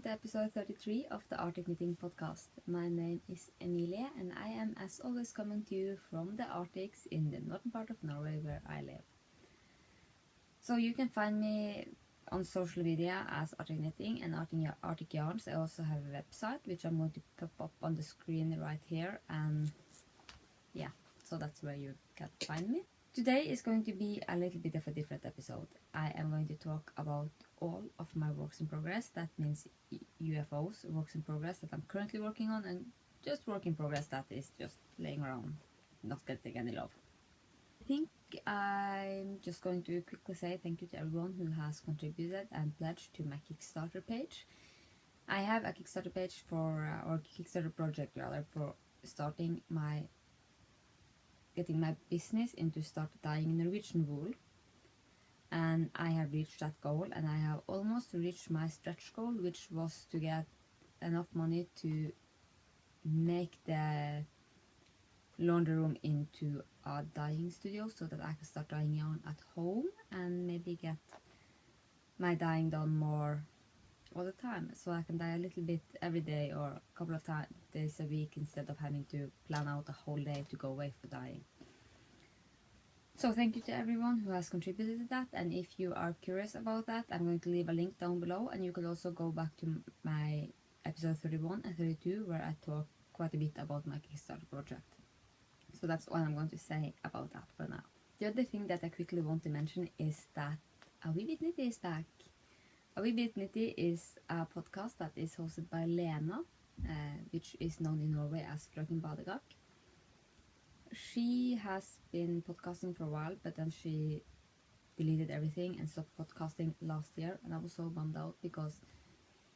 to episode 33 of the Arctic Knitting Podcast. My name is Emilie and I am as always coming to you from the Arctics in the northern part of Norway where I live. So you can find me on social media as Arctic Knitting and Arctic Yarns. I also have a website which I'm going to pop up on the screen right here, and yeah, so that's where you can find me. Today is going to be a little bit of a different episode. I am going to talk about all of my works in progress. That means UFOs, works in progress that I'm currently working on, and just work in progress that is just laying around, not getting any love. I think I'm just going to quickly say thank you to everyone who has contributed and pledged to my Kickstarter page. I have a Kickstarter page or Kickstarter project rather, for getting my business into start dyeing Norwegian wool, and I have reached that goal, and I have almost reached my stretch goal, which was to get enough money to make the laundry room into a dyeing studio so that I can start dyeing yarn at home and maybe get my dyeing done more all the time, so I can dye a little bit every day or a couple of days a week instead of having to plan out a whole day to go away for dyeing. So thank you to everyone who has contributed to that, and if you are curious about that, I'm going to leave a link down below, and you can also go back to my episode 31 and 32 where I talk quite a bit about my Kickstarter project. So that's all I'm going to say about that for now. The other thing that I quickly want to mention is that A Wee Bit Nitty is back. A Wee Bit Nitty is a podcast that is hosted by Lena, which is known in Norway as Frøken Badegak. She has been podcasting for a while, but then she deleted everything and stopped podcasting last year, and I was so bummed out because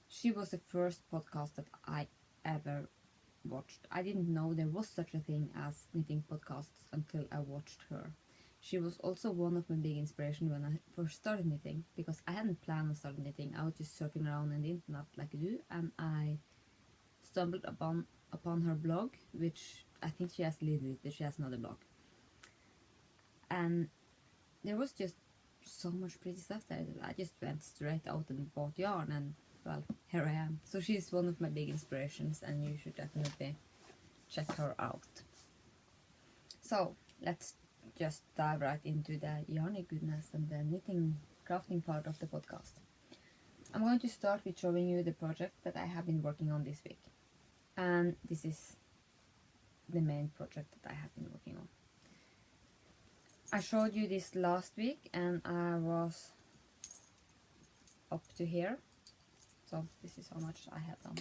she was the first podcast that I ever watched. I didn't know there was such a thing as knitting podcasts until I watched her. She was also one of my big inspirations when I first started knitting, because I hadn't planned on starting knitting. I was just surfing around on the internet like I do, and I stumbled upon her blog, which I think she has deleted it. She has another blog, and there was just so much pretty stuff there that I just went straight out and bought yarn, and well, here I am. So she's one of my big inspirations, and you should definitely check her out. So let's just dive right into the yarny goodness and the knitting crafting part of the podcast. I'm going to start with showing you the project that I have been working on this week, and this is the main project that I have been working on. I showed you this last week and I was up to here, so this is how much I have done.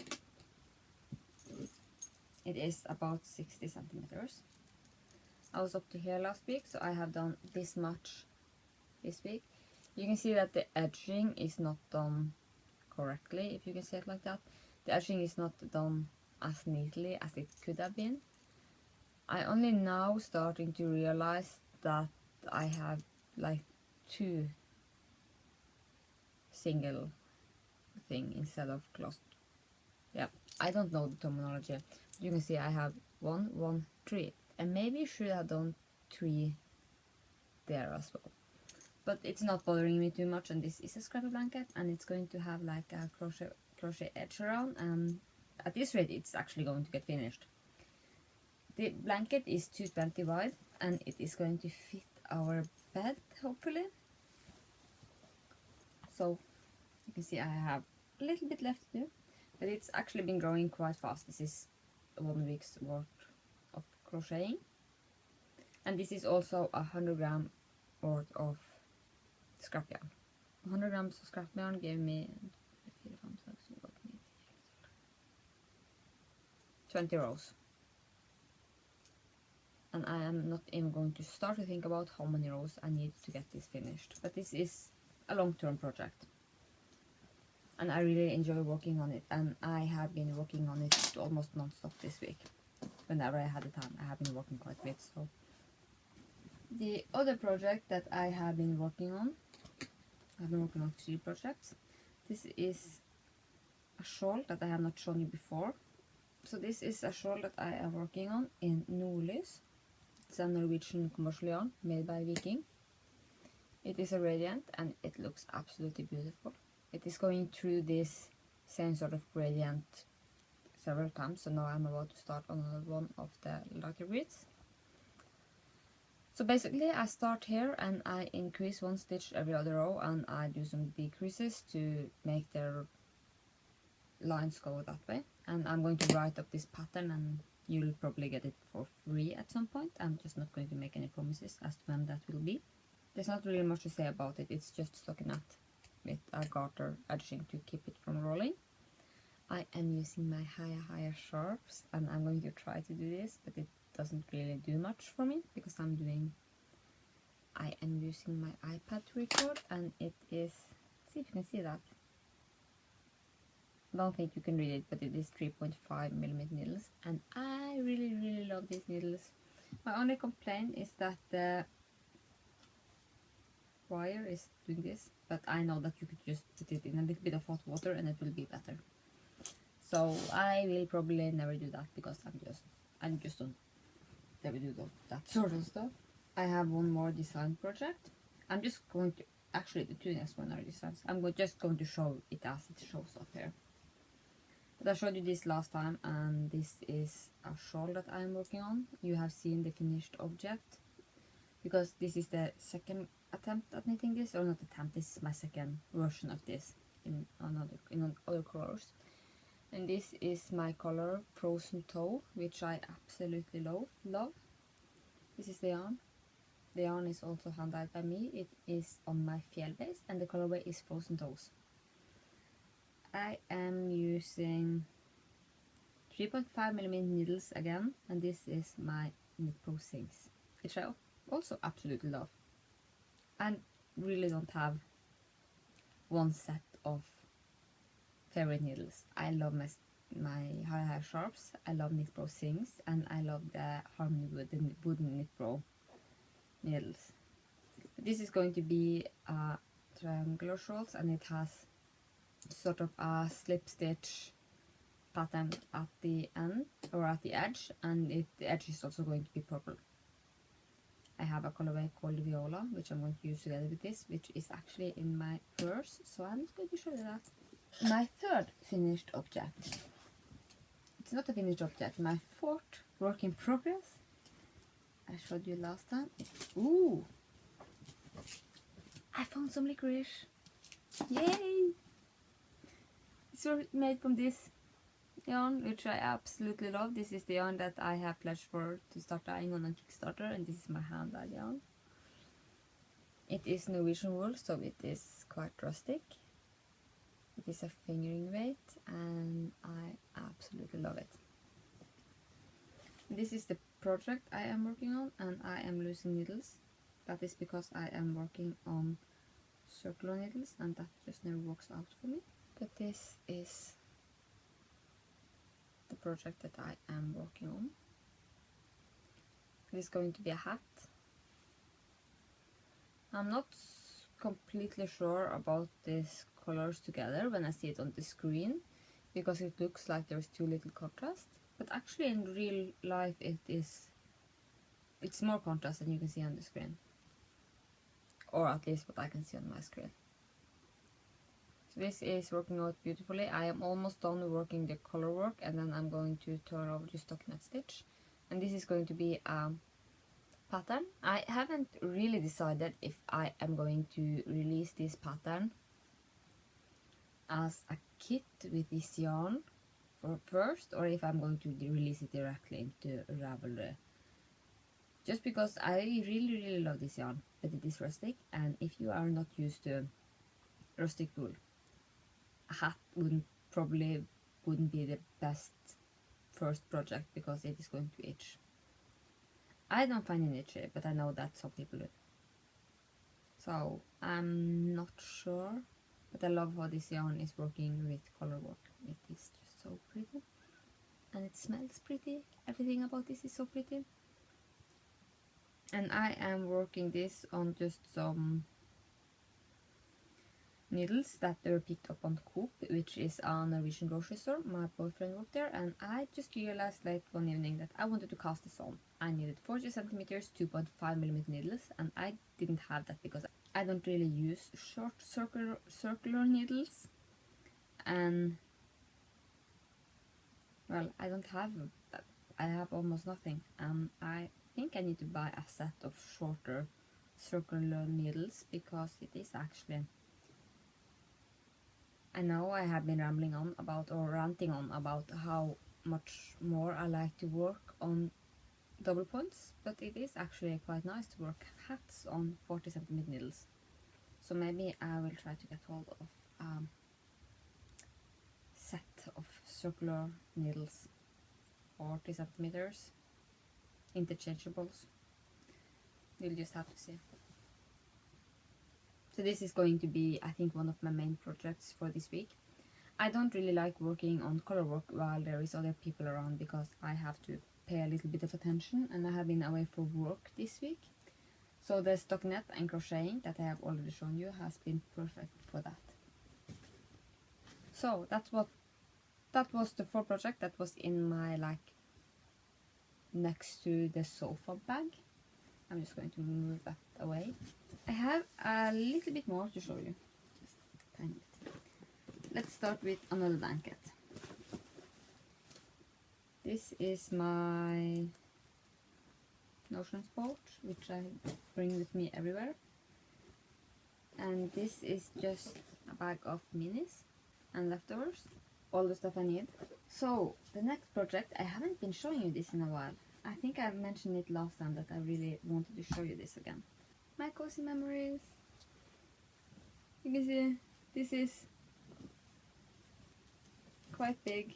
It is about 60 centimeters. I was up to here last week, so I have done this much this week. You can see that the edging is not done correctly, if you can say it like that. The edging is not done as neatly as it could have been. I only now starting to realize that I have like two single thing instead of closed. Yeah, I don't know the terminology. You can see I have 1, 1, 3, and maybe should have done 3 there as well. But it's not bothering me too much, and this is a scrappy blanket, and it's going to have like a crochet edge around, and at this rate it's actually going to get finished. The blanket is 220 wide, and it is going to fit our bed, hopefully. So you can see I have a little bit left to do, but it's actually been growing quite fast. This is 1 week's worth of crocheting, and this is also 100 gram worth of scrap yarn. 100 grams of scrap yarn gave me 20 rows. And I am not even going to start to think about how many rows I need to get this finished. But this is a long-term project, and I really enjoy working on it, and I have been working on it almost non-stop this week. Whenever I had the time, I have been working quite a bit. So the other project that I have been working on, I've been working on 3 projects. This is a shawl that I have not shown you before. So this is a shawl that I am working on in Nordlys. It's a Norwegian commercial yarn made by Viking. It is a radiant and it looks absolutely beautiful. It is going through this same sort of gradient several times, so now I'm about to start on another one of the lighter grids. So basically I start here and I increase one stitch every other row, and I do some decreases to make the lines go that way. And I'm going to write up this pattern, and you'll probably get it for free at some point. I'm just not going to make any promises as to when that will be. There's not really much to say about it, it's just stockinette with a garter edging to keep it from rolling. I am using my higher sharps, and I'm going to try to do this, but it doesn't really do much for me because I am using my iPad to record, and it is, let's see if you can see that. I don't think you can read it, but it is 3.5mm needles, and I really love these needles. My only complaint is that the wire is doing this, but I know that you could just put it in a little bit of hot water and it will be better. So I will probably never do that because I just don't never do that sort of stuff. I have one more design project. I'm just going to, actually the two next one are designs. I'm just going to show it as it shows up here. But I showed you this last time, and this is a shawl that I'm working on. You have seen the finished object, because this is the second attempt at knitting this, or not attempt, this is my second version of this in other colors. And this is my color Frozen Toe, which I absolutely love. This is the yarn. The yarn is also hand dyed by me. It is on my Fjell base, and the colorway is Frozen Toes. I am using 3.5mm needles again, and this is my Knit Pro Sings, which I also absolutely love. I really don't have one set of favorite needles. I love my high sharps, I love Knit Pro Sings, and I love the Harmony wooden Knit Pro needles. This is going to be a triangular shawls, and it has sort of a slip stitch pattern at the end, or at the edge, and the edge is also going to be purple. I have a colorway called Viola, which I'm going to use together with this, which is actually in my purse, so I'm just going to show you that. My third finished object. It's not a finished object, my fourth work in progress. I showed you last time. Ooh! I found some licorice! Yay! It's made from this yarn, which I absolutely love. This is the yarn that I have pledged for to start dyeing on Kickstarter, and this is my hand dyed yarn. It is Norwegian wool, so it is quite rustic. It is a fingering weight, and I absolutely love it. This is the project I am working on, and I am losing needles. That is because I am working on circular needles, and that just never works out for me. But this is the project that I am working on. It is going to be a hat. I'm not completely sure about these colors together when I see it on the screen, because it looks like there's too little contrast, but actually in real life it's more contrast than you can see on the screen, or at least what I can see on my screen. So this is working out beautifully. I am almost done working the color work, and then I'm going to turn over to stockinette stitch, and this is going to be a pattern. I haven't really decided if I am going to release this pattern as a kit with this yarn first, or if I'm going to release it directly into Ravelry. Just because I really love this yarn, but it is rustic, and if you are not used to rustic wool, a hat probably wouldn't be the best first project, because it is going to itch. I don't find it itchy, but I know that some people do. So I'm not sure, but I love how this yarn is working with color work. It is just so pretty, and it smells pretty. Everything about this is so pretty. And I am working this on just some needles that were picked up on Coop, which is a Norwegian grocery store. My boyfriend worked there, and I just realized late one evening that I wanted to cast this on. I needed 40 centimeters, 2.5mm needles, and I didn't have that because I don't really use short circular needles, and well, I don't have, I have almost nothing. I think I need to buy a set of shorter circular needles, because it is actually, I know I have been rambling on about, or ranting on about, how much more I like to work on double points, but it is actually quite nice to work hats on 40 centimeter needles. So maybe I will try to get hold of set of circular needles, 40 centimeters, interchangeables. We'll just have to see. So this is going to be, I think, one of my main projects for this week. I don't really like working on color work while there is other people around, because I have to pay a little bit of attention, and I have been away for work this week. So the stockinette and crocheting that I have already shown you has been perfect for that. So that was the 4 project that was in my, like, next to the sofa bag. I'm just going to move that away. I have a little bit more to show you. Just a tiny bit. Let's start with another blanket. This is my Notion sport, which I bring with me everywhere. And this is just a bag of minis and leftovers. All the stuff I need. So the next project, I haven't been showing you this in a while. I think I mentioned it last time that I really wanted to show you this again. My cozy memories. You can see this is quite big.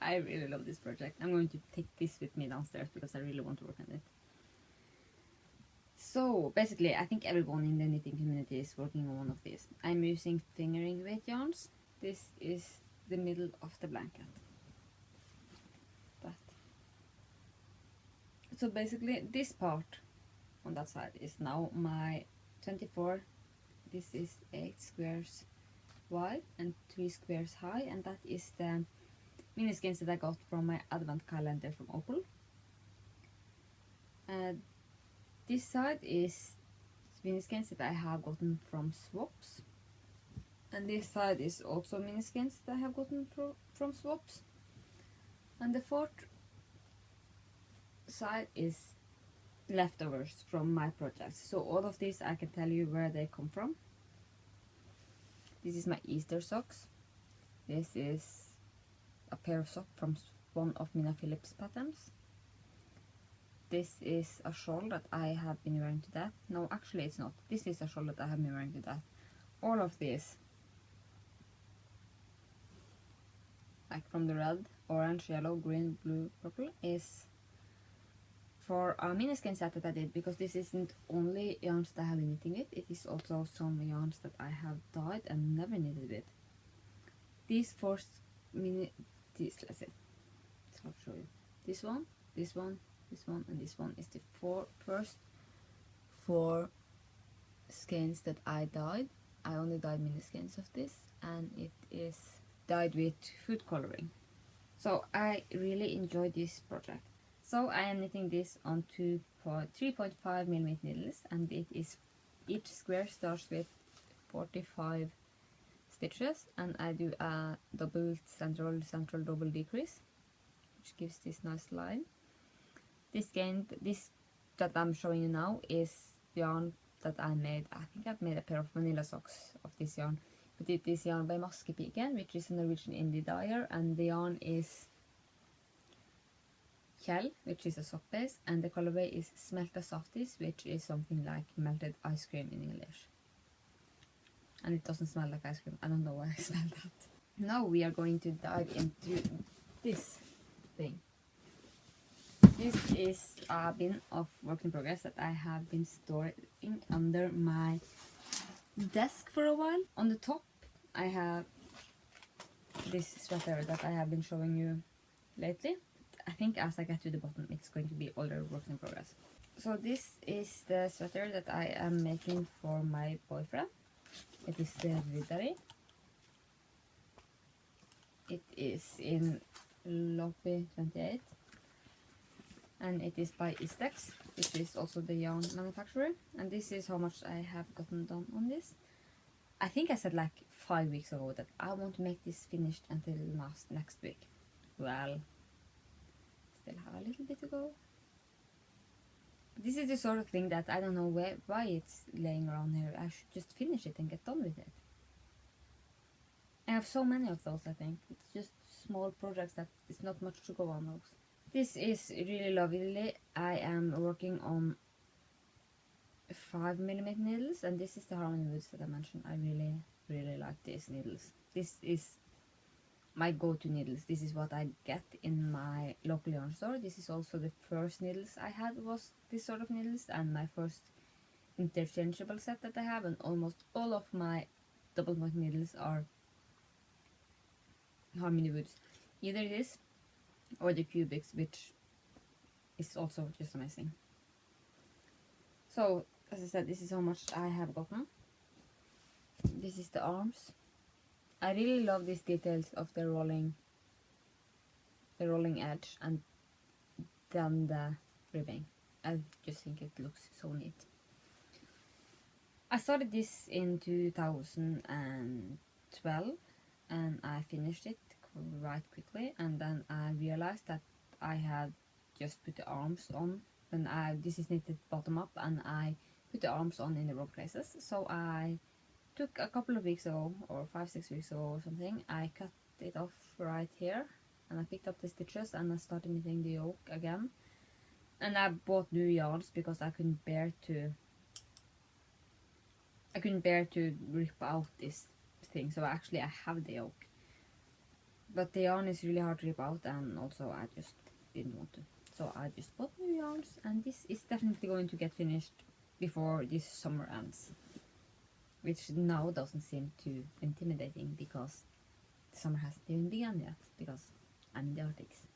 I really love this project. I'm going to take this with me downstairs because I really want to work on it. So basically, I think everyone in the knitting community is working on one of these. I'm using fingering weight yarns. This is the middle of the blanket. That. So basically, this part on that side is now my 24. This is 8 squares wide and 3 squares high, and that is the mini skeins that I got from my advent calendar from Opal. This side is mini skeins that I have gotten from Swaps, and this side is also mini skeins that I have gotten from Swaps, and the 4th side is leftovers from my projects. So all of these I can tell you where they come from. This is my Easter socks. This is a pair of socks from one of Mina Phillips patterns. This is a shawl that I have been wearing to death. No, actually it's not. This is a shawl that I have been wearing to death. All of these, like from the red, orange, yellow, green, blue, purple, is for a mini skein set that I did, because this isn't only yarns that I have been knitting with, it is also some yarns that I have dyed and never knitted with. These 4 let's see. I'll show you. This one, this one, this one, and this one is the first 4 skeins that I dyed. I only dyed mini skeins of this, and it is dyed with food coloring. So I really enjoyed this project. So I am knitting this on 3.5mm needles, and it is, each square starts with 45 stitches, and I do a double central double decrease, which gives this nice line. This that I'm showing you now is yarn that I made. I think I've made a pair of vanilla socks of this yarn, but it is yarn by Maskepiken, which is a Norwegian indie dyer, and the yarn is Kjell, which is a sock base, and the colorway is Smelta Softies, which is something like melted ice cream in English. And it doesn't smell like ice cream. I don't know why I smell that. Now we are going to dive into this thing. This is a bin of work in progress that I have been storing under my desk for a while. On the top I have this sweater that I have been showing you lately. I think as I get to the bottom it's going to be other works in progress. So this is the sweater that I am making for my boyfriend. It is the Riddari. It is in Loppy 28, and it is by Istex, which is also the yarn manufacturer. And this is how much I have gotten done on this. I think I said like 5 weeks ago that I want to make this finished until next week. Well, still have a little bit to go. This is the sort of thing that I don't know why it's laying around here. I should just finish it and get done with it. I have so many of those, I think. It's just small projects that it's not much to go on those. This is really lovely. I am working on 5mm needles, and this is the Harmony Woods that I mentioned. I really like these needles. This is my go-to needles. This is what I get in my local yarn store. This is also the first needles I had was this sort of needles, and my first interchangeable set that I have, and almost all of my double point needles are Harmony Woods. Either this or the Cubics, which is also just amazing. So, as I said, this is how much I have gotten. This is the arms. I really love these details of the rolling edge and then the ribbing. I just think it looks so neat. I started this in 2012 and I finished it quite quickly, and then I realized that I had just put the arms on, and this is knitted bottom up, and I put the arms on in the wrong places. So I took a couple of weeks ago, or 5-6 weeks ago or something, I cut it off right here, and I picked up the stitches and I started knitting the yoke again. And I bought new yarns because I couldn't bear to rip out this thing. So actually I have the yoke, but the yarn is really hard to rip out, and also I just didn't want to. So I just bought new yarns, and this is definitely going to get finished before this summer ends, which now doesn't seem too intimidating because the summer hasn't even begun yet, because I'm in the Arctics.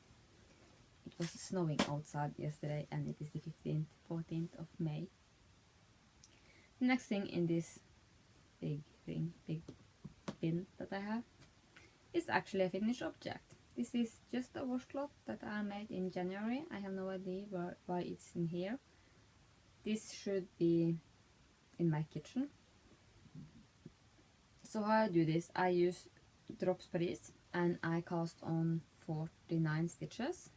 It was snowing outside yesterday, and it is the 14th of May. The next thing in this big bin that I have is actually a finished object. This is just a washcloth that I made in January. I have no idea why it's in here. This should be in my kitchen. So how I do this, I use Drops Paris and I cast on 49 stitches.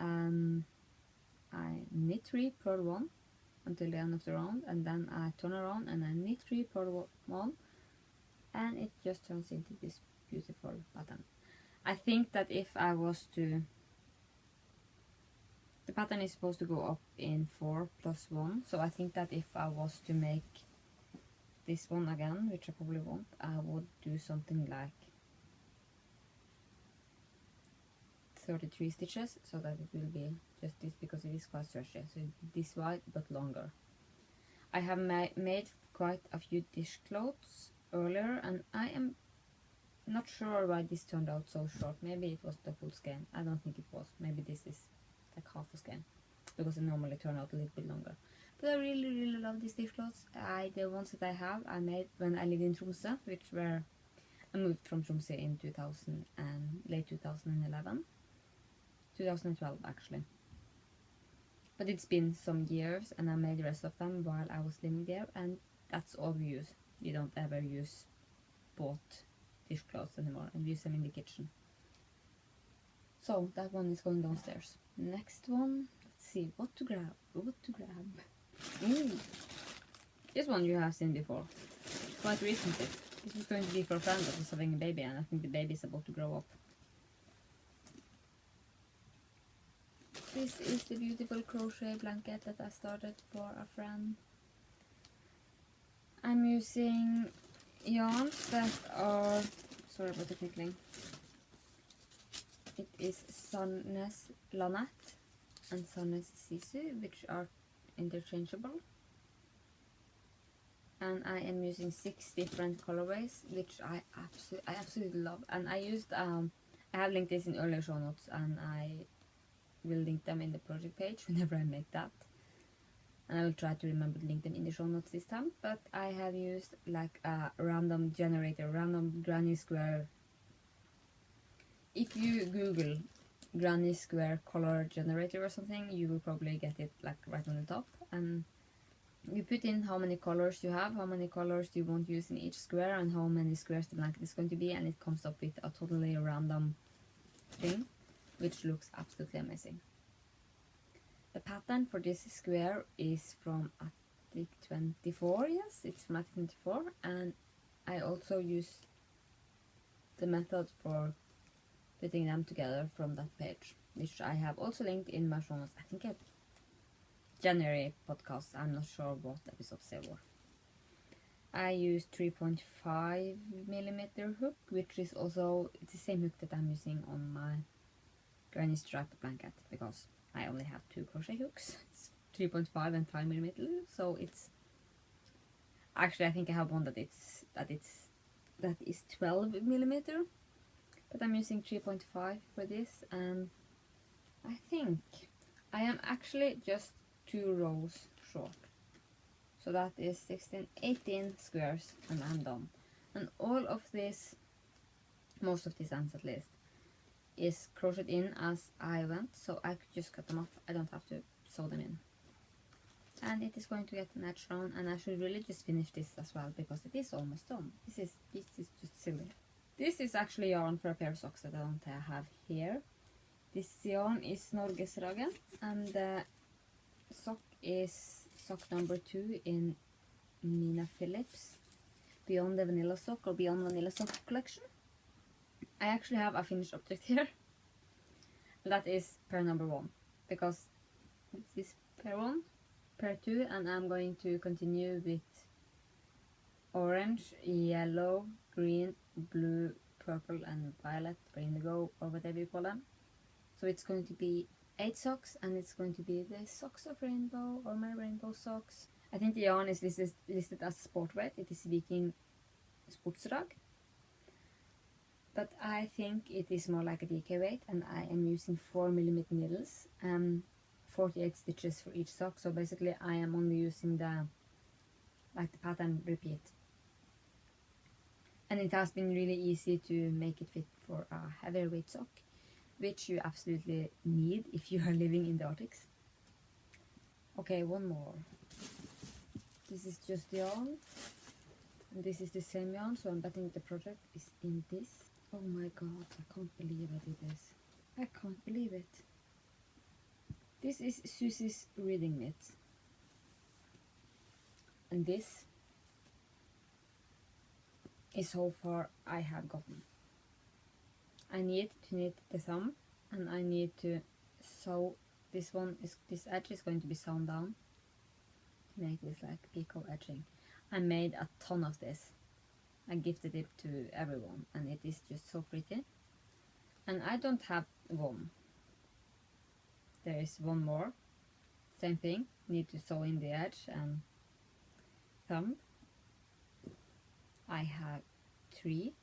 I knit 3 per one until the end of the round, and then I turn around and I knit 3 per one, and it just turns into this beautiful pattern. I think that if I was to, the pattern is supposed to go up in 4 plus 1, so I think that if I was to make this one again, which I probably won't, I would do something like 33 stitches, so that it will be just this, because it is quite stretchy, so this wide but longer. I have made quite a few dishcloths earlier, and I am not sure why this turned out so short. Maybe it was the full skein. I don't think it was. Maybe this is like half a skein, because they normally turn out a little bit longer. But I really love these dishcloths. The ones that I have, I made when I lived in Tromsø, I moved from Tromsø in late 2011. 2012 actually. But it's been some years, and I made the rest of them while I was living there, and that's all we use. We don't ever use bought dishcloths anymore, and we use them in the kitchen. So that one is going downstairs. Next one, let's see what to grab. Ooh. This one you have seen before, quite recently. This was going to be for a friend that was having a baby, and I think the baby is about to grow up. This is the beautiful crochet blanket that I started for a friend. I'm using yarns that are, sorry about the tickling. It is Sandnes Lanette and Sandnes Sisu, which are interchangeable. And I am using 6 different colorways, which I absolutely love. And I used, I have linked this in earlier show notes, and I will link them in the project page whenever I make that. And I will try to remember to link them in the show notes this time. But I have used like a random generator, random granny square. If you Google granny square color generator or something, you will probably get it like right on the top. And You put in how many colors you have, how many colors you want to use in each square, and how many squares the blanket is going to be, and it comes up with a totally random thing, which looks absolutely amazing. The pattern for this square is from Attic 24, yes, it's from Attic 24, and I also use the method for putting them together from that page, which I have also linked in my show notes. I think a January podcast, I'm not sure what episodes they were. I use 3.5mm hook, which is also, it's the same hook that I'm using on my granny striped blanket, because I only have 2 crochet hooks. It's 3.5 and 5mm, so it's actually, I think I have one that is 12mm, but I'm using 3.5 for this, and I think I am actually just 2 rows short. So that is 18 squares, and I'm done. And all of this, most of these ends at least, is crocheted in as I went, so I could just cut them off. I don't have to sew them in. And it is going to get an edge on, and I should really just finish this as well, because it is almost done. This is just silly. This is actually yarn for a pair of socks that I don't have here. This yarn is Norgesragen, and the sock is sock number 2 in Nina Phillips Beyond the Vanilla Sock or Beyond Vanilla Sock collection. I actually have a finished object here. That is pair number 1, because this is pair 1, pair 2, and I'm going to continue with orange, yellow, green, blue, purple, and violet, or indigo, or whatever you call them. So it's going to be 8 socks, and it's going to be the socks of rainbow, or my rainbow socks. I think the yarn is listed as sport weight. It is Viking Sportsrag, but I think it is more like a DK weight, and I am using 4mm needles and 48 stitches for each sock. So basically I am only using the pattern repeat, and it has been really easy to make it fit for a heavier weight sock, which you absolutely need if you are living in the Arctics. Okay, one more. This is just yarn, and this is the same yarn, so I'm betting the project is in this. Oh my god, I can't believe I did this. I can't believe it. This is Susie's reading knit, and this is how far I have gotten. I need to knit the thumb, and I need to sew this edge is going to be sewn down to make this like picot edging. I made a ton of this. I gifted it to everyone, and it is just so pretty. And I don't have one. There is one more. Same thing. Need to sew in the edge and thumb. I have 3,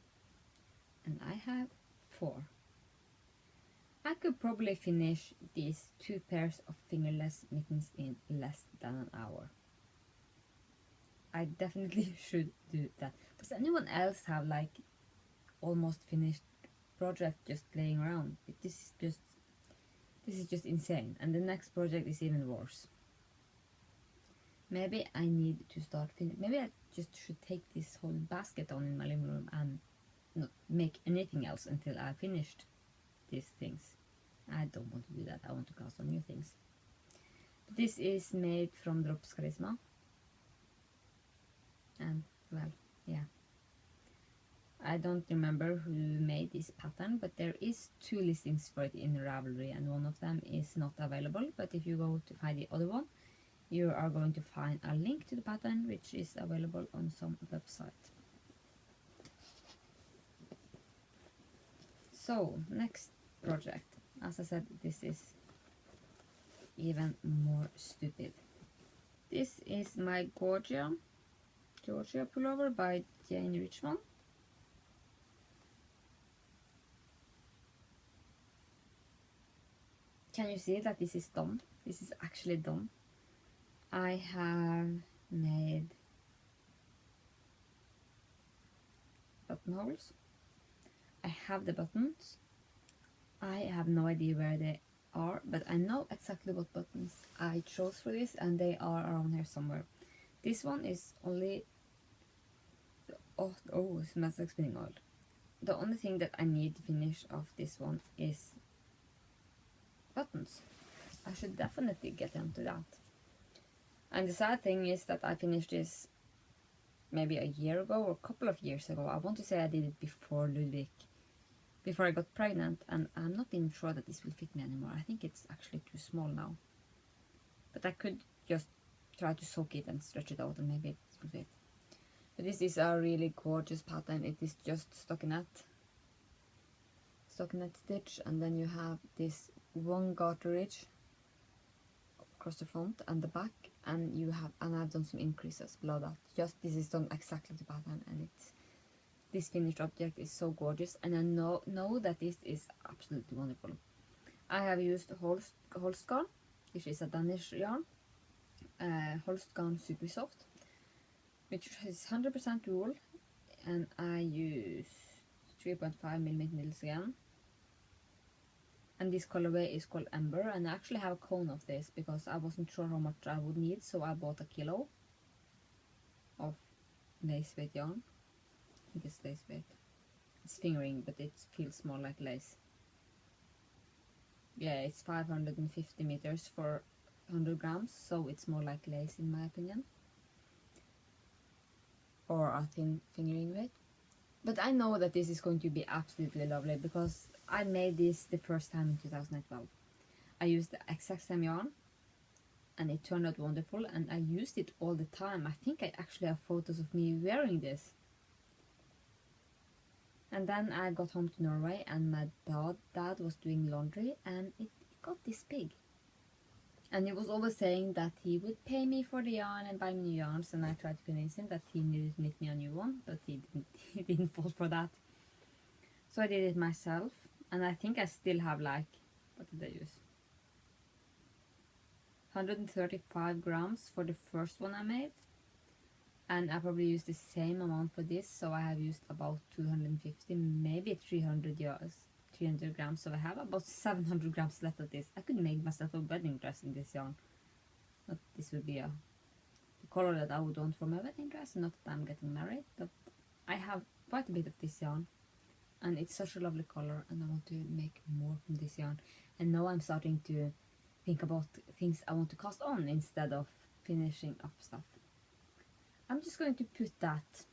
and I have 4. I could probably finish these 2 pairs of fingerless mittens in less than an hour. I definitely should do that. Does anyone else have like almost finished project just laying around? This is just insane, and the next project is even worse. Maybe I need to start maybe I just should take this whole basket on in my living room and not make anything else until I finished these things. I don't want to do that. I want to cast on new things. This is made from Drops Charisma, and well, yeah, I don't remember who made this pattern, but there is 2 listings for it in Ravelry, and one of them is not available. But if you go to find the other one, you are going to find a link to the pattern, which is available on some website. So next project, as I said, this is even more stupid. This is my Georgia pullover by Jane Richmond. Can you see that this is done? This is actually done. I have made buttonholes. I have the buttons. I have no idea where they are, but I know exactly what buttons I chose for this, and they are around here somewhere. This one is only, oh, it smells like spinning oil. The only thing that I need to finish of this one is buttons. I should definitely get onto that. And the sad thing is that I finished this maybe a year ago or a couple of years ago. I want to say I did it before Ludvig, before I got pregnant, and I'm not even sure that this will fit me anymore. I think it's actually too small now. But I could just try to soak it and stretch it out and maybe it will fit. But this is a really gorgeous pattern. It is just stockinette stitch, and then you have this one garter ridge across the front and the back, and I've done some increases below that. Just this is done exactly the pattern, and this finished object is so gorgeous, and I know that this is absolutely wonderful. I have used Holstgarn, which is a Danish yarn, Holstgarn Super Soft, which is 100% wool, and I use 3.5mm needles again. And this colorway is called Ember, and I actually have a cone of this because I wasn't sure how much I would need, so I bought a kilo of lace weight yarn. I think it's lace weight. It's fingering, but it feels more like lace. Yeah, it's 550 meters for 100 grams, so it's more like lace in my opinion. Or a thin fingering weight. But I know that this is going to be absolutely lovely because I made this the first time in 2012. I used the exact same yarn and it turned out wonderful, and I used it all the time. I think I actually have photos of me wearing this. And then I got home to Norway and my dad was doing laundry, and it got this big. And he was always saying that he would pay me for the yarn and buy me new yarns, and I tried to convince him that he needed to knit me a new one, but he didn't fall for that. So I did it myself, and I think I still have, like, what did I use? 135 grams for the first one I made, and I probably used the same amount for this, so I have used about 250, maybe 300 grams, so I have about 700 grams left of this. I could make myself a wedding dress in this yarn. But this would be the color that I would want for my wedding dress, not that I'm getting married, but I have quite a bit of this yarn, and it's such a lovely color, and I want to make more from this yarn. And now I'm starting to think about things I want to cast on instead of finishing up stuff. I'm just going to put that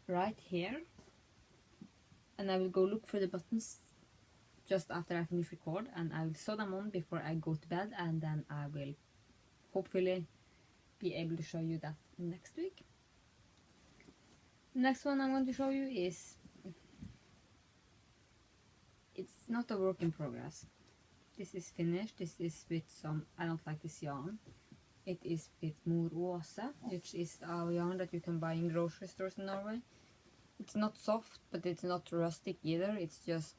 right here, and I will go look for the buttons just after I finish record, and I will sew them on before I go to bed, and then I will hopefully be able to show you that next week. The next one I'm going to show you is, it's not a work in progress. This is finished. This is with some, I don't like this yarn. It is with Mor Åse, which is a yarn that you can buy in grocery stores in Norway. It's not soft, but it's not rustic either. It's just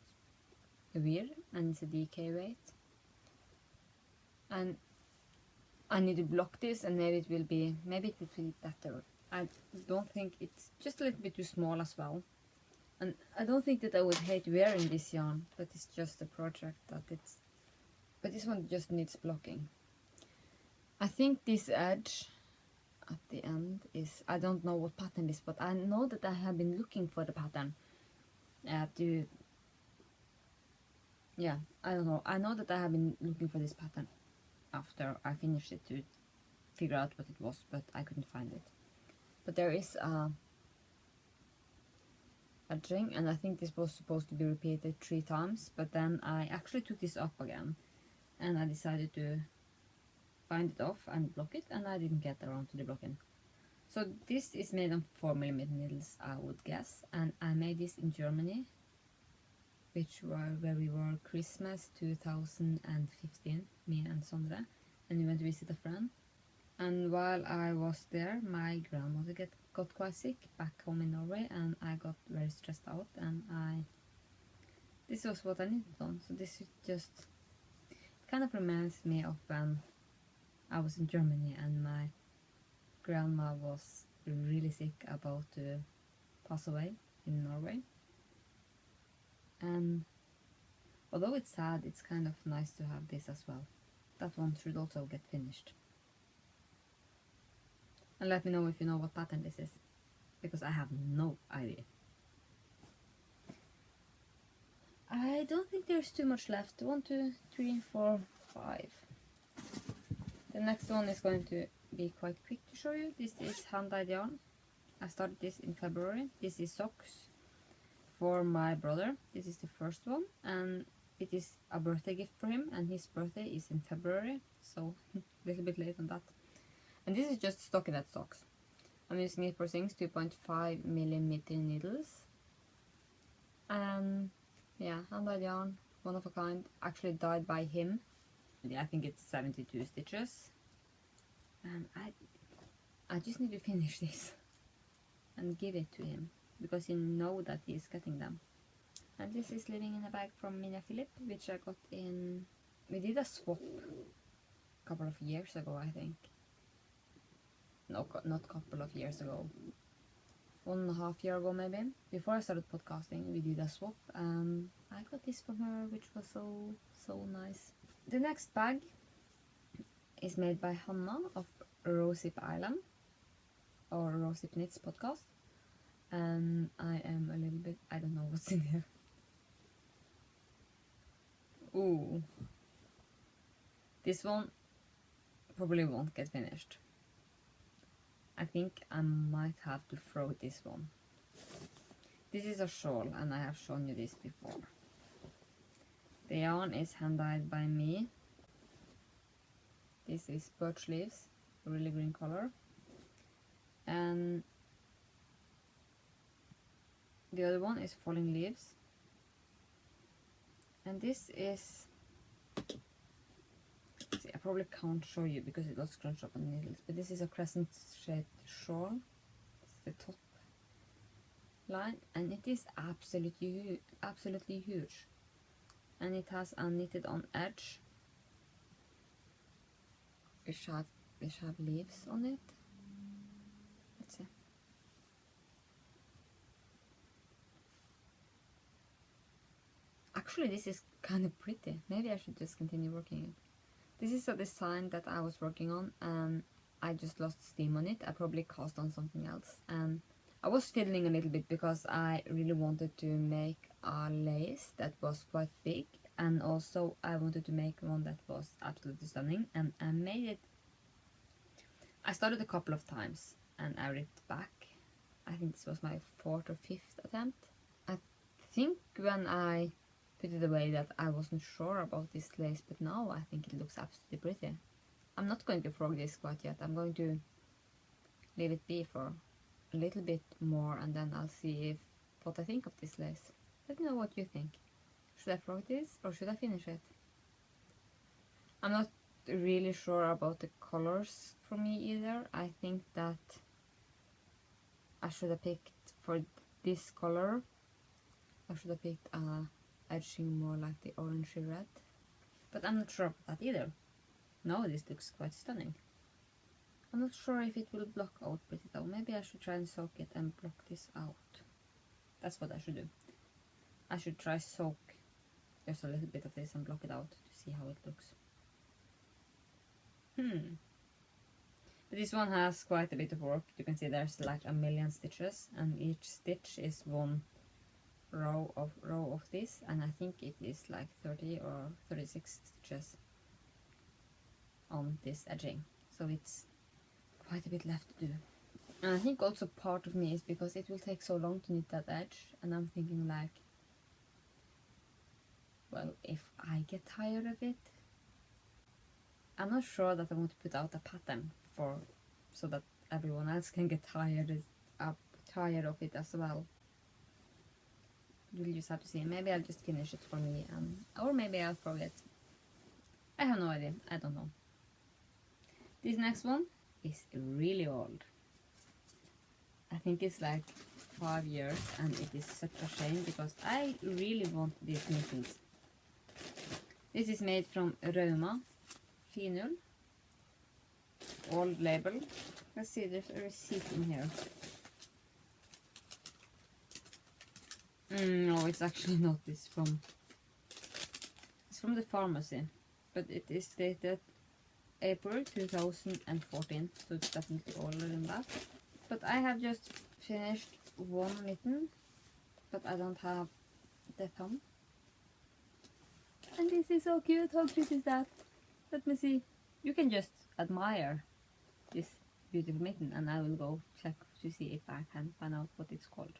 weird, and it's a DK weight. And I need to block this, and maybe it will be better. I don't think it's just a little bit too small as well. And I don't think that I would hate wearing this yarn, but it's just a project that it's... But this one just needs blocking. I think this edge at the end is... I don't know what pattern it is, but I know that I have been looking for the pattern. Yeah, I don't know. I know that I have been looking for this pattern after I finished it to figure out what it was, but I couldn't find it. But there is a edging, and I think this was supposed to be repeated 3 times, but then I actually took this up again, and I decided to bind it off and block it, and I didn't get around to the blocking. So this is made on 4mm needles, I would guess, and I made this in Germany, where we were Christmas 2015, me and Sondre, and we went to visit a friend. And while I was there, my grandmother got quite sick back home in Norway, and I got very stressed out, and this was what I needed on. So this is just kind of reminds me of when I was in Germany and my grandma was really sick, about to pass away in Norway. And although it's sad, it's kind of nice to have this as well. That one should also get finished. And let me know if you know what pattern this is, because I have no idea. I don't think there's too much left. 1, 2, 3, 4, 5. The next one is going to be quite quick to show you. This is hand-dyed yarn. I started this in February. This is socks for my brother. This is the first one, and it is a birthday gift for him, and his birthday is in February, so a little bit late on that. And this is just stockinette socks. I'm using it for things 2.5 millimeter needles. And yeah, hand-dyed yarn, one of a kind, actually dyed by him. Yeah, I think it's 72 stitches. And I just need to finish this and give it to him, because you know that he is cutting them. And this is living in a bag from Mina Philip, which I got in... We did a swap a couple of years ago, I think. No, not couple of years ago. 1.5 years ago maybe. Before I started podcasting, we did a swap. I got this from her, which was so nice. The next bag is made by Hannah of Rosehip Island, or Rosehip Knits podcast. And I am a little bit... I don't know what's in here. Ooh. This one probably won't get finished. I think I might have to throw this one. This is a shawl, and I have shown you this before. The yarn is hand-dyed by me. This is birch leaves, really green color. And the other one is falling leaves. And this is... See, I probably can't show you because it was scrunched up on the needles, but this is a crescent shaped shawl. It's the top line, and it is absolutely huge. And it has a knitted on edge, which have leaves on it. Let's see. Actually, this is kind of pretty. Maybe I should just continue working it. This is a design that I was working on, and I just lost steam on it. I probably cast on something else, and I was fiddling a little bit because I really wanted to make a lace that was quite big, and also I wanted to make one that was absolutely stunning, and I made it. I started a couple of times and I ripped back. I think this was my 4th or 5th attempt. I think when I put it away that I wasn't sure about this lace, but now I think it looks absolutely pretty. I'm not going to frog this quite yet. I'm going to leave it be for a little bit more, and then I'll see what I think of this lace. Let me know what you think. Should I frog this or should I finish it? I'm not really sure about the colors for me either. I think that I should have picked for this color. I should have picked edging more like the orangey red. But I'm not sure about that either. No, this looks quite stunning. I'm not sure if it will block out pretty though. Maybe I should try and soak it and block this out. That's what I should do. I should try soak just a little bit of this and block it out to see how it looks. But this one has quite a bit of work. You can see there's like 1,000,000 stitches, and each stitch is one row of this, and I think it is like 30 or 36 stitches on this edging. So it's quite a bit left to do. And I think also part of me is because it will take so long to knit that edge, and I'm thinking like, well, if I get tired of it, I'm not sure that I want to put out a pattern for so that everyone else can get tired of it as well. We'll just have to see. Maybe I'll just finish it for me, or maybe I'll forget. I have no idea. I don't know. This next one is really old. I think it's like 5 years, and it is such a shame because I really want these mittens. This is made from Rauma Finull. Old label. Let's see, there's a receipt in here. No, it's actually not. It's from the pharmacy, but it is stated April 2014, so it's definitely older than that. But I have just finished one mitten, but I don't have the thumb. And this is so cute. How cute is that? Let me see. You can just admire this beautiful mitten, and I will go check to see if I can find out what it's called.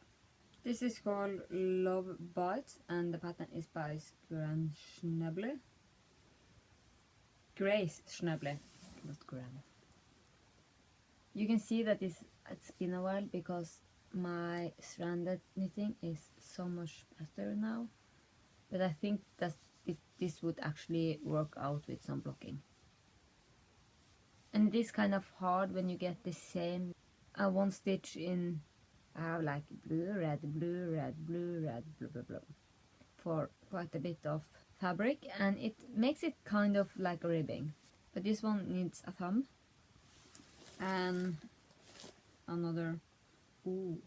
This is called Love Bite, and the pattern is by Gran Schneble. Grace Schneble, not Gran. You can see that it's been a while because my stranded knitting is so much better now. But I think that this would actually work out with some blocking. And it is kind of hard when you get the same one stitch in. I have like blue, red, blue, red, blue, red, blue, blue, blue for quite a bit of fabric, and it makes it kind of like a ribbing. But this one needs a thumb and another. Ooh,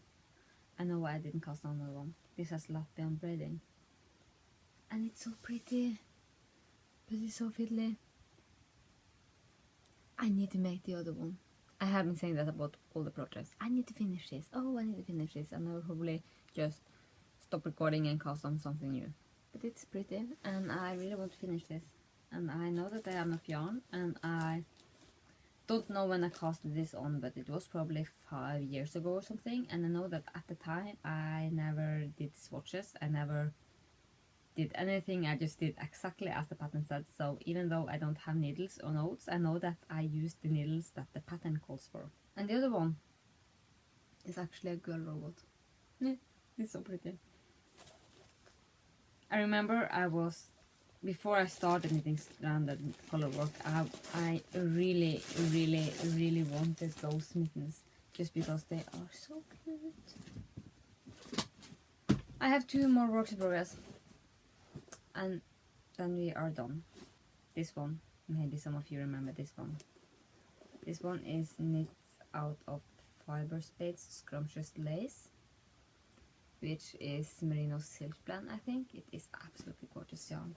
I know why I didn't cast another one. This has Latvian braiding, and it's so pretty, but it's so fiddly. I need to make the other one. I have been saying that about all the projects. I need to finish this. Oh, I need to finish this, and I will probably just stop recording and cast on something new. But it's pretty, and I really want to finish this. And I know that I have enough yarn, and I don't know when I casted this on, but it was probably 5 years ago or something. And I know that at the time I never did swatches. I never did anything. I just did exactly as the pattern said. So even though I don't have needles or notes, I know that I used the needles that the pattern calls for. And the other one is actually a girl robot. Yeah, it's so pretty. I remember before I started knitting stranded color work, I really, really, really wanted those mittens just because they are so cute. I have 2 more works in progress, and then we are done. This one, maybe some of you remember this one. This one is knit out of Fiber Spades Scrumptious Lace, which is Merino Silk Blend, I think. It is absolutely gorgeous yarn.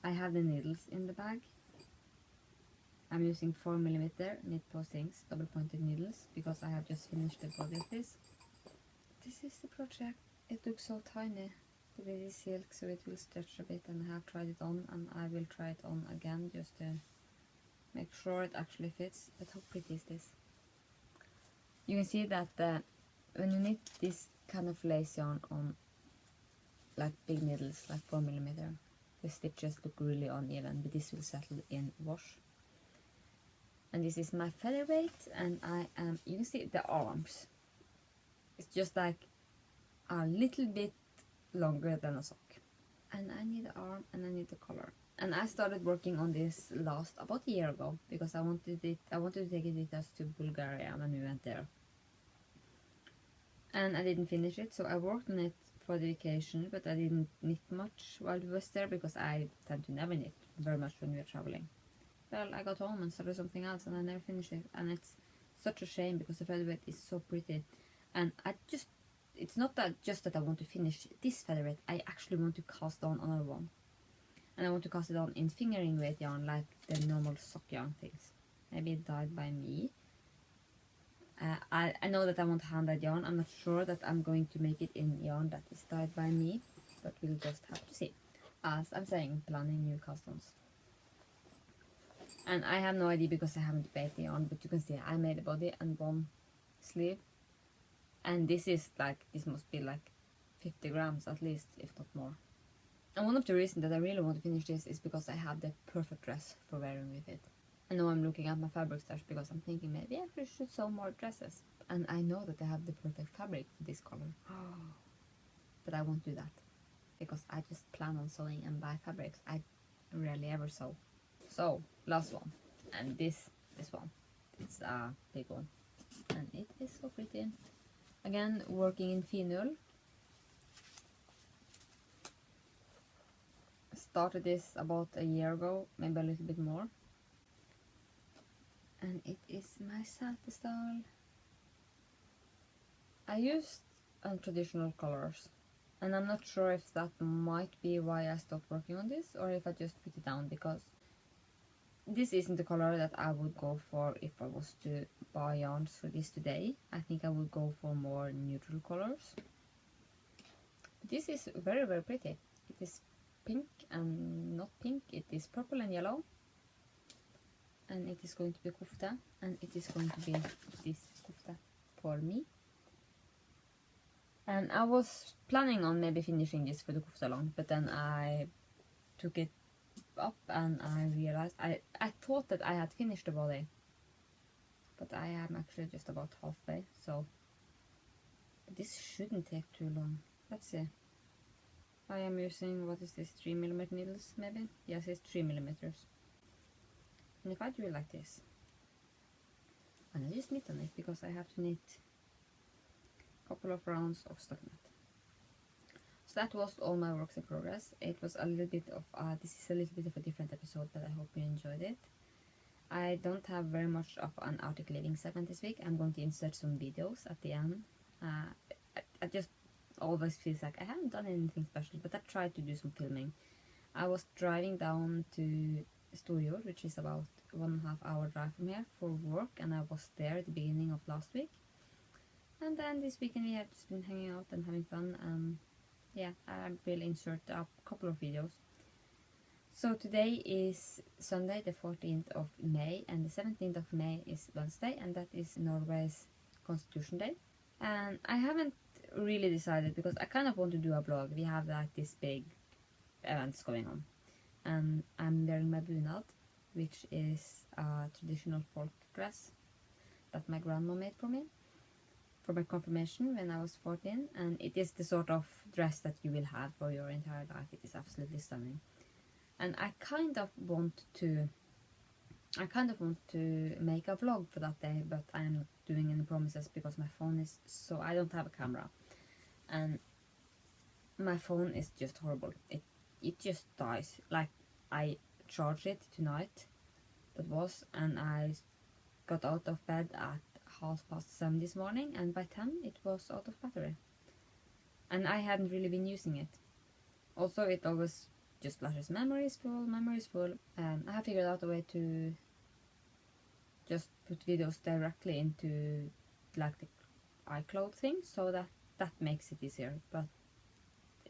I have the needles in the bag. I'm using 4mm Knit Pro Things double pointed needles because I have just finished the body of this. This is the project. It looks so tiny, but it is silk, so it will stretch a bit, and I have tried it on, and I will try it on again just to make sure it actually fits. But how pretty is this? You can see that when you knit this kind of lace yarn on like big needles, like 4mm, the stitches look really uneven, but this will settle in wash. And this is my featherweight, and you can see the arms. It's just like a little bit longer than a sock. And I need the arm, and I need the collar. And I started working on this about a year ago because I wanted to take it with us to Bulgaria when we went there. And I didn't finish it, so I worked on it for the vacation, but I didn't knit much while we was there because I tend to never knit very much when we are traveling. Well, I got home and started something else, and I never finished it, and it's such a shame because the featherweight is so pretty. And it's not just that I want to finish this featherweight, I actually want to cast on another one. And I want to cast it on in fingering weight yarn, like the normal sock yarn things. Maybe dyed by me. I know that I want hand-dyed yarn. I'm not sure that I'm going to make it in yarn that is dyed by me, but we'll just have to see. As I'm saying, planning new cast-ons. And I have no idea because I haven't baked the yarn, but you can see I made a body and 1 sleeve. And this must be like 50 grams at least, if not more. And one of the reasons that I really want to finish this is because I have the perfect dress for wearing with it. I know I'm looking at my fabric stash because I'm thinking maybe I should sew more dresses. And I know that I have the perfect fabric for this color. But I won't do that because I just plan on sewing and buy fabrics. I rarely ever sew. So, last one. And this one. It's a big one. And it is so pretty. Again, working in Finull. Started this about a year ago, maybe a little bit more. And it is my Saltestyle. I used untraditional colors, and I'm not sure if that might be why I stopped working on this, or if I just put it down because this isn't the color that I would go for if I was to buy yarns for this today. I think I would go for more neutral colors. This is very, very pretty. It is pink and not pink. It is purple and yellow. And it is going to be kofta. And it is going to be this kofta for me. And I was planning on maybe finishing this for the kofta long, but then I took it up and I realized I thought that I had finished the body, but I am actually just about halfway, so this shouldn't take too long. Let's see. I am using, what is this, 3mm needles maybe? Yes, it's 3mm. And if I do it like this, and I just knit on it because I have to knit couple of rounds of stockinette. So that was all my works in progress. It was a little bit of this is a little bit of a different episode, but I hope you enjoyed it. I don't have very much of an Arctic living segment this week. I'm going to insert some videos at the end. I just always feels like I haven't done anything special, but I tried to do some filming. I was driving down to Storjord, which is about 1.5 hour drive from here, for work, and I was there at the beginning of last week. And then this weekend we have just been hanging out and having fun. Yeah, I will insert a couple of videos. So today is Sunday the 14th of May, and the 17th of May is Wednesday, and that is Norway's Constitution Day. And I haven't really decided because I kind of want to do a vlog. We have like this big events going on. And I'm wearing my bunad, which is a traditional folk dress that my grandma made for me for my confirmation when I was 14, and it is the sort of dress that you will have for your entire life. It is absolutely stunning, and I kind of want to make a vlog for that day, but I am not doing any promises because my phone is so, I don't have a camera, and my phone is just horrible. It just dies. Like, I charged it tonight, and I got out of bed at 7:30 this morning, and by 10 it was out of battery, and I hadn't really been using it. Also, it always just flashes memory is full. I have figured out a way to just put videos directly into like the iCloud thing, so that makes it easier, but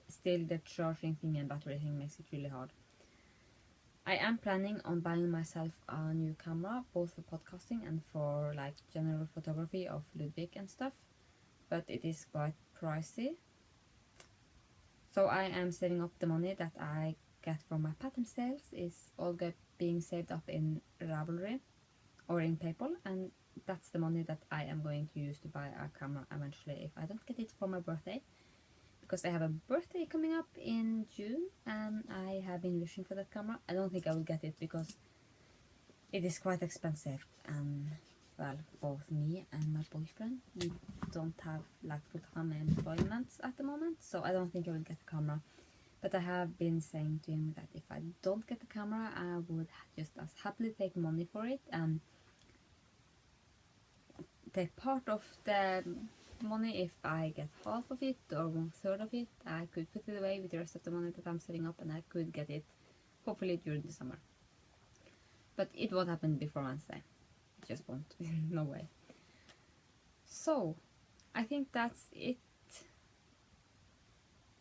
still the charging thing and battery thing makes it really hard. I am planning on buying myself a new camera, both for podcasting and for like general photography of Ludvig and stuff, but it is quite pricey. So I am saving up the money that I get from my pattern sales, is all being saved up in Ravelry or in PayPal, and that's the money that I am going to use to buy a camera eventually if I don't get it for my birthday. Because I have a birthday coming up in June, and I have been wishing for that camera. I don't think I will get it because it is quite expensive, and well, both me and my boyfriend, we don't have like full-time employments at the moment, so I don't think I will get the camera. But I have been saying to him that if I don't get the camera, I would just as happily take money for it and take part of the money. If I get half of it or 1/3 of it, I could put it away with the rest of the money that I'm setting up, and I could get it hopefully during the summer. But it won't happen before Wednesday. It just won't. No way. So I think that's it.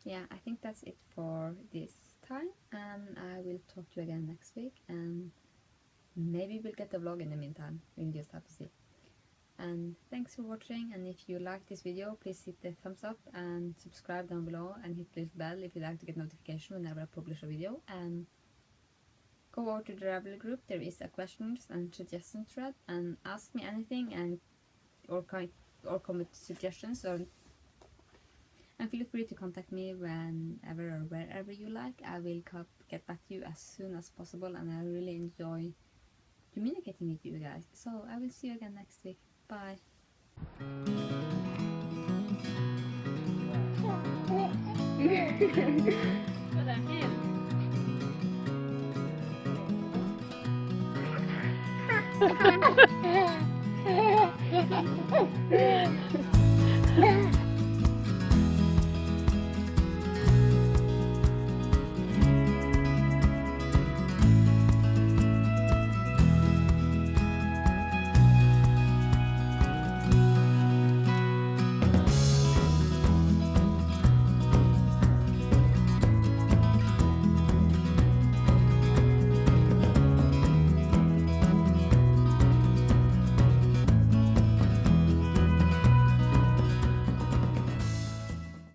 Yeah, I think that's it for this time, and I will talk to you again next week, and maybe we'll get a vlog in the meantime. We'll just have to see. And thanks for watching, and if you like this video, please hit the thumbs up and subscribe down below, and hit the little bell if you'd like to get notification whenever I publish a video. And go over to the Ravelry group. There is a questions and suggestions thread, and ask me anything, and or comment suggestions, and feel free to contact me whenever or wherever you like. I will get back to you as soon as possible, and I really enjoy communicating with you guys. So I will see you again next week. Bye. Yeah.